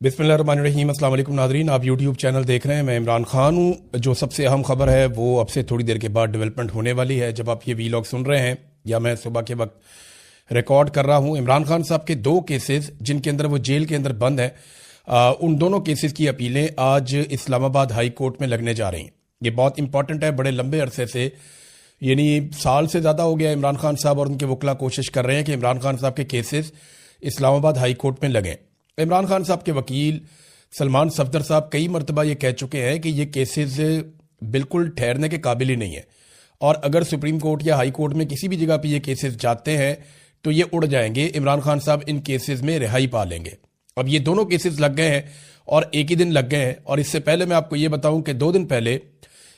बिस्मिल्लाहिर्रहमानिर्रहीम। अस्सलाम वालेकुम नाज़रीन, आप यूट्यूब चैनल देख रहे हैं। मैं इमरान खान हूँ। जो सबसे अहम खबर है वो अब से थोड़ी देर के बाद डेवलपमेंट होने वाली है। जब आप ये वीलॉग सुन रहे हैं या मैं सुबह के वक्त रिकॉर्ड कर रहा हूँ, इमरान खान साहब के 2 केसेस जिनके अंदर वो जेल के अंदर बंद है, उन दोनों केसेस की अपीलें आज इस्लामाबाद हाई कोर्ट में लगने जा रही हैं। ये बहुत इंपॉर्टेंट है। बड़े लंबे अरसे से, यानी साल से ज़्यादा हो गया, इमरान खान साहब और उनके वकला कोशिश कर रहे हैं कि इमरान खान साहब के केसेस इस्लामाबाद हाई कोर्ट में लगें। इमरान खान साहब के वकील सलमान सफदर साहब कई मरतबा ये कह चुके हैं कि ये केसेस बिल्कुल ठहरने के काबिल ही नहीं है, और अगर सुप्रीम कोर्ट या हाई कोर्ट में किसी भी जगह पे ये केसेस जाते हैं तो ये उड़ जाएंगे। इमरान खान साहब इन केसेस में रिहाई पा लेंगे। अब ये दोनों केसेस लग गए हैं और एक ही दिन लग गए हैं। और इससे पहले मैं आपको ये बताऊं कि 2 दिन पहले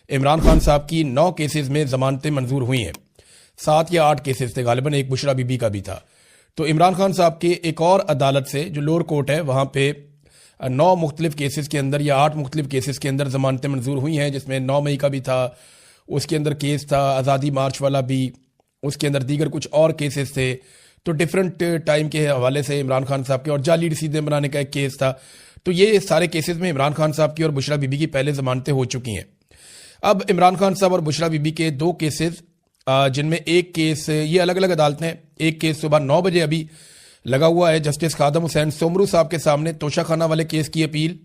इमरान खान साहब की 9 केसेस में जमानतें मंजूर हुई हैं। 7 या 8 केसेस थे, गालिबन एक बुशरा बीबी का भी था। तो इमरान खान साहब के एक और अदालत से, जो लोअर कोर्ट है, वहाँ पे 9 मुख्तलिफ केसेस के अंदर या 8 मुख्तलिफ केसेस के अंदर जमानतें मंजूर हुई हैं, जिसमें 9 मई का भी था, उसके अंदर केस था आज़ादी मार्च वाला भी, उसके अंदर दीगर कुछ और केसेस थे। तो डिफरेंट टाइम के हवाले से इमरान खान साहब के, और जाली रसीदें बनाने का एक केस था। तो ये सारे केसेस में इमरान खान साहब की और बुशरा बीबी की पहले जमानतें हो चुकी हैं। अब इमरान खान साहब और बुशरा बीबी के 2 केसेस, जिनमें एक केस, ये अलग अलग अदालतें हैं, एक केस सुबह 9 बजे अभी लगा हुआ है जस्टिस खादम हुसैन सोमरू साहब के सामने, तोशा खाना वाले केस की अपील,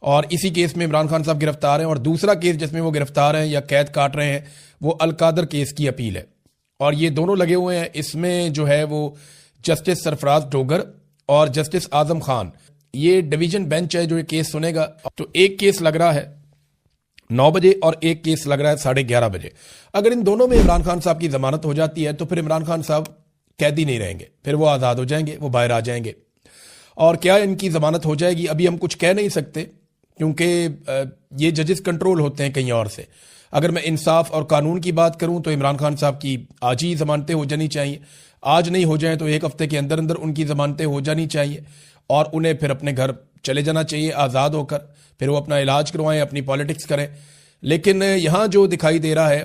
और इसी केस में इमरान खान साहब गिरफ्तार हैं। और दूसरा केस जिसमें वो गिरफ्तार हैं या कैद काट रहे हैं, वो अलकादर केस की अपील है। और ये दोनों लगे हुए हैं। इसमें जो है वो जस्टिस सरफराज डोगर और जस्टिस आजम खान, ये डिवीजन बेंच है जो ये केस सुनेगा। तो एक केस लग रहा है 9 बजे और एक केस लग रहा है 11:30 बजे। अगर इन दोनों में इमरान खान साहब की जमानत हो जाती है तो फिर इमरान खान साहब कैदी नहीं रहेंगे, फिर वो आज़ाद हो जाएंगे, वो बाहर आ जाएंगे। और क्या इनकी जमानत हो जाएगी, अभी हम कुछ कह नहीं सकते, क्योंकि ये जजेस कंट्रोल होते हैं कहीं और से। अगर मैं इंसाफ और कानून की बात करूं तो इमरान खान साहब की आज ही जमानतें हो जानी चाहिए। आज नहीं हो जाए तो 1 हफ्ते के अंदर अंदर उनकी जमानतें हो जानी चाहिए, और उन्हें फिर अपने घर चले जाना चाहिए आज़ाद होकर। फिर वो अपना इलाज करवाएं, अपनी पॉलिटिक्स करें। लेकिन यहाँ जो दिखाई दे रहा है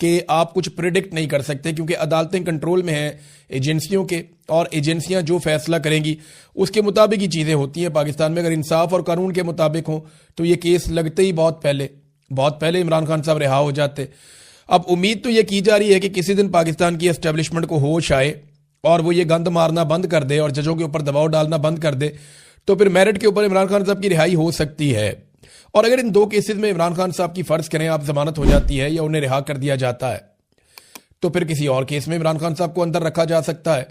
कि आप कुछ प्रिडिक्ट नहीं कर सकते, क्योंकि अदालतें कंट्रोल में हैं एजेंसियों के, और एजेंसियां जो फैसला करेंगी उसके मुताबिक ही चीज़ें होती हैं पाकिस्तान में। अगर इंसाफ और कानून के मुताबिक हो तो ये केस लगते ही बहुत पहले इमरान खान साहब रिहा हो जाते। अब उम्मीद तो ये की जा रही है कि किसी दिन पाकिस्तान की एस्टेब्लिशमेंट को होश आए और वो ये गंद मारना बंद कर दे और जजों के ऊपर दबाव डालना बंद कर दे, तो फिर मेरिट के ऊपर इमरान खान साहब की रिहाई हो सकती है। और अगर इन 2 केसेस में इमरान खान साहब की फर्ज करें आप जमानत हो जाती है या उन्हें रिहा कर दिया जाता है, तो फिर किसी और केस में इमरान खान साहब को अंदर रखा जा सकता है।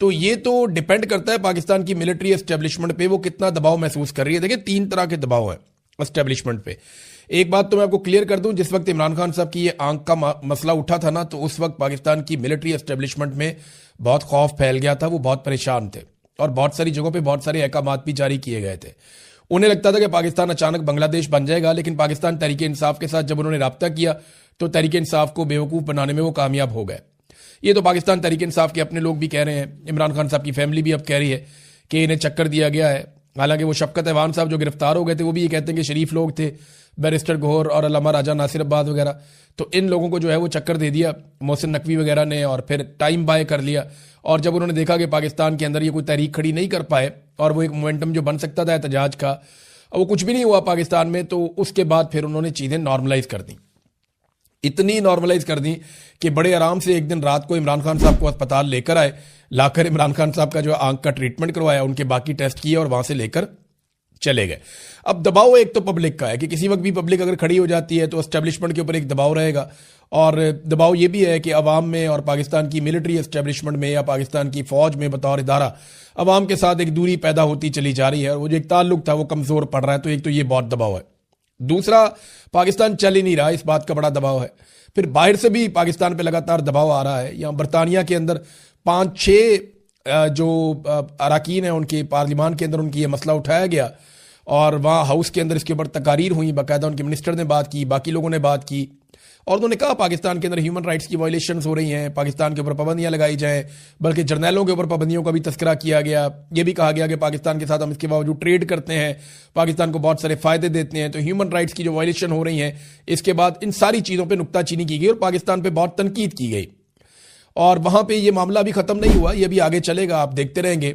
तो ये तो डिपेंड करता है पाकिस्तान की मिलिट्री एस्टेब्लिशमेंट पे, वो कितना दबाव महसूस कर रही है। देखिए 3 तरह के दबाव है एस्टेब्लिशमेंट पे। एक बात तो मैं आपको क्लियर कर दूं, जिस वक्त इमरान खान साहब की ये आंख का मसला उठा था ना, तो उस वक्त पाकिस्तान की मिलिट्री एस्टेब्लिशमेंट में बहुत खौफ फैल गया था। वो बहुत परेशान थे और बहुत सारी जगहों पे बहुत सारे अहकामात भी जारी किए गए थे। उन्हें लगता था कि पाकिस्तान अचानक बांग्लादेश बन जाएगा, लेकिन पाकिस्तान तहरीक इंसाफ के साथ जब उन्होंने राब्ता किया तो तहरीक इंसाफ को बेवकूफ़ बनाने में वो कामयाब हो गए। ये तो पाकिस्तान तहरीक इंसाफ के अपने लोग भी कह रहे हैं, इमरान खान साहब की फैमिली भी अब कह रही है कि इन्हें चक्कर दिया गया है। हालांकि वो शफकत ऐवान साहब जो गिरफ्तार हो गए थे वो भी ये कहते हैं कि शरीफ लोग थे, बैरिस्टर गौहर और अल्लामा राजा नासिर अब्बास वगैरह। तो इन लोगों को जो है वो चक्कर दे दिया मोहसिन नकवी वगैरह ने, और फिर टाइम बाय कर लिया। और जब उन्होंने देखा कि पाकिस्तान के अंदर ये कोई तहरीक खड़ी नहीं कर पाए और वो एक मोमेंटम जो बन सकता था एहतजाज का, वो कुछ भी नहीं हुआ पाकिस्तान में, तो उसके बाद फिर उन्होंने चीज़ें नॉर्मलाइज कर दी। इतनी नॉर्मलाइज कर दी कि बड़े आराम से एक दिन रात को इमरान खान साहब को अस्पताल लेकर आए, लाकर इमरान खान साहब का जो आंख का ट्रीटमेंट करवाया, उनके बाकी टेस्ट किए और वहां से लेकर चले गए। अब दबाव एक तो पब्लिक का है कि किसी वक्त भी पब्लिक अगर खड़ी हो जाती है तो एस्टेब्लिशमेंट के ऊपर एक दबाव रहेगा, और दबाव ये भी है कि अवाम में और पाकिस्तान की मिलिट्री एस्टेब्लिशमेंट में या पाकिस्तान की फौज में बतौर इदारा अवाम के साथ एक दूरी पैदा होती चली जा रही है, और वो जो एक ताल्लुक था वो कमजोर पड़ रहा है। तो एक तो ये बहुत दबाव है। दूसरा, पाकिस्तान चल ही नहीं रहा, इस बात का बड़ा दबाव है। फिर बाहर से भी पाकिस्तान पे लगातार दबाव आ रहा है। यहाँ बरतानिया के अंदर 5-6 जो अरकान हैं उनके पार्लिमान के अंदर उनकी ये मसला उठाया गया, और वहाँ हाउस के अंदर इसके ऊपर तकारीर हुई, बाकायदा उनके मिनिस्टर ने बात की, बाकी लोगों ने बात की, और उन्होंने कहा पाकिस्तान के अंदर ह्यूमन राइट्स की वायलेशंस हो रही हैं, पाकिस्तान के ऊपर पाबंदियां लगाई जाएं। बल्कि जर्नैलों के ऊपर पाबंदियों का भी तस्करा किया गया। ये भी कहा गया कि पाकिस्तान के साथ हम इसके बावजूद ट्रेड करते हैं, पाकिस्तान को बहुत सारे फायदे देते हैं, तो ह्यूमन राइट्स की जो वायलेशन हो रही है, इसके बाद इन सारी चीज़ों पर नुक्ताचीनी की गई और पाकिस्तान पर बहुत तनकीद की गई। और वहाँ पर यह मामला भी ख़त्म नहीं हुआ, यह भी आगे चलेगा, आप देखते रहेंगे।